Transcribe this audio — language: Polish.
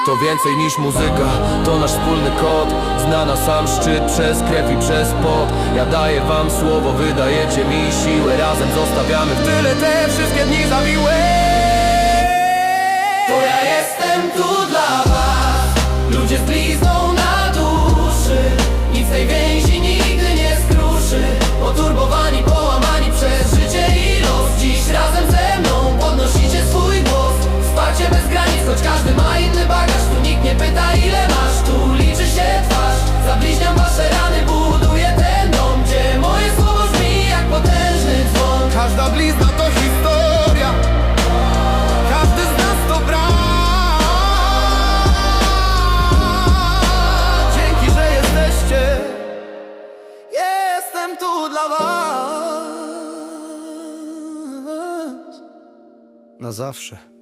To więcej niż muzyka, to nasz wspólny kod. Zna nas sam szczyt przez krew i przez pot. Ja daję wam słowo, wy dajecie mi siłę. Razem zostawiamy w tyle te wszystkie dni zawiłe. To ja jestem tu dla was, ludzie z blizną na duszy. Nic tej więzi nigdy nie skruszy. Poturbowani, połamani przez życie i los. Dziś razem ze mną podnosicie swój głos. Wsparcie bez granic, choć każdy ma inny bagaż. Tu nikt nie pyta ile masz, tu liczy się twarz. Zabliźniam wasze rany, buduję ten dom, gdzie moje słowo brzmi jak potężny dzwon. Każda blizna to historia, każdy z nas to brat. Dzięki, że jesteście. Jestem tu dla was na zawsze.